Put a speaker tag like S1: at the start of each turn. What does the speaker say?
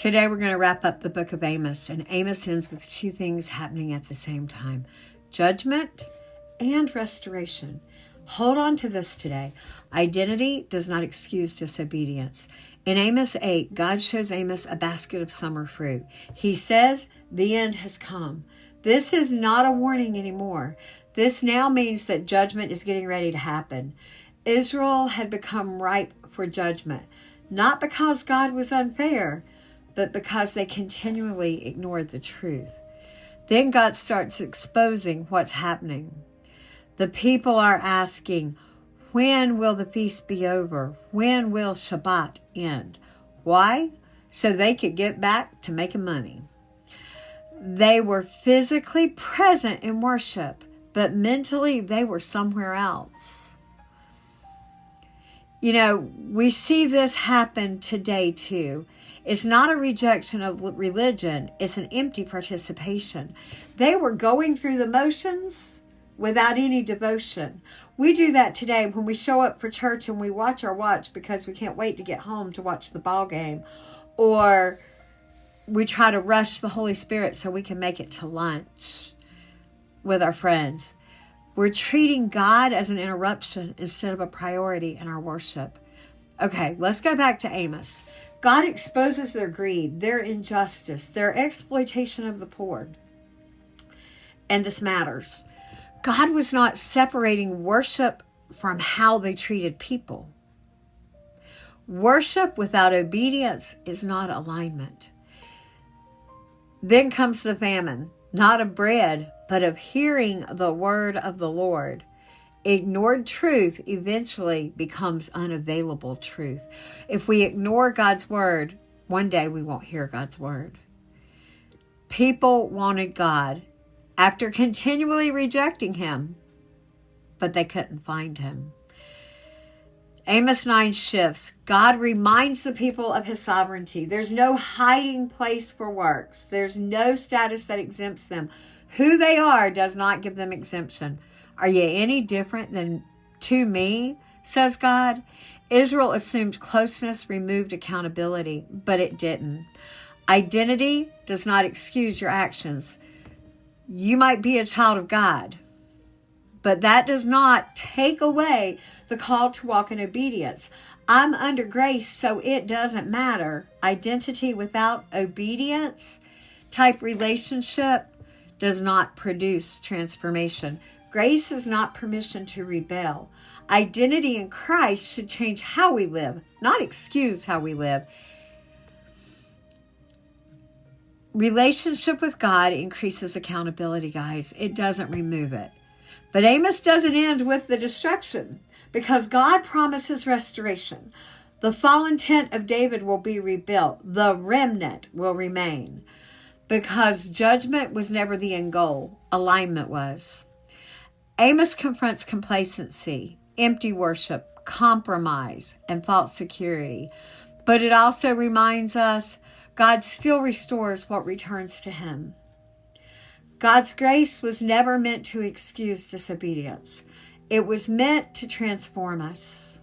S1: Today we're going to wrap up the book of Amos, and Amos ends with two things happening at the same time: judgment and restoration. Hold on to this today. Identity does not excuse disobedience. In Amos 8, God shows Amos a basket of summer fruit. He says, the end has come. This is not a warning anymore. This now means that judgment is getting ready to happen. Israel had become ripe for judgment, not because God was unfair, but because they continually ignored the truth. Then God starts exposing what's happening. The people are asking, when will the feast be over? When will Shabbat end? Why? So they could get back to making money. They were physically present in worship, but mentally they were somewhere else. You know, we see this happen today too. It's not a rejection of religion. It's an empty participation. They were going through the motions without any devotion. We do that today when we show up for church and we watch our watch because we can't wait to get home to watch the ball game. Or we try to rush the Holy Spirit so we can make it to lunch with our friends. We're treating God as an interruption instead of a priority in our worship. Okay, let's go back to Amos. God exposes their greed, their injustice, their exploitation of the poor. And this matters. God was not separating worship from how they treated people. Worship without obedience is not alignment. Then comes the famine, not of bread, but of hearing the word of the Lord. Ignored truth eventually becomes unavailable truth. If we ignore God's word, one day we won't hear God's word. People wanted God after continually rejecting him, but they couldn't find him. Amos 9 shifts. God reminds the people of his sovereignty. There's no hiding place for works. There's no status that exempts them. Who they are does not give them exemption. Are you any different than to me, says God? Israel assumed closeness removed accountability, but it didn't. Identity does not excuse your actions. You might be a child of God, but that does not take away the call to walk in obedience. I'm under grace, so it doesn't matter. Identity without obedience type relationship does not produce transformation. Grace is not permission to rebel. Identity in Christ should change how we live, not excuse how we live. Relationship with God increases accountability, guys. It doesn't remove it. But Amos doesn't end with the destruction because God promises restoration. The fallen tent of David will be rebuilt. The remnant will remain because judgment was never the end goal. Alignment was. Amos confronts complacency, empty worship, compromise, and false security. But it also reminds us God still restores what returns to him. God's grace was never meant to excuse disobedience. It was meant to transform us.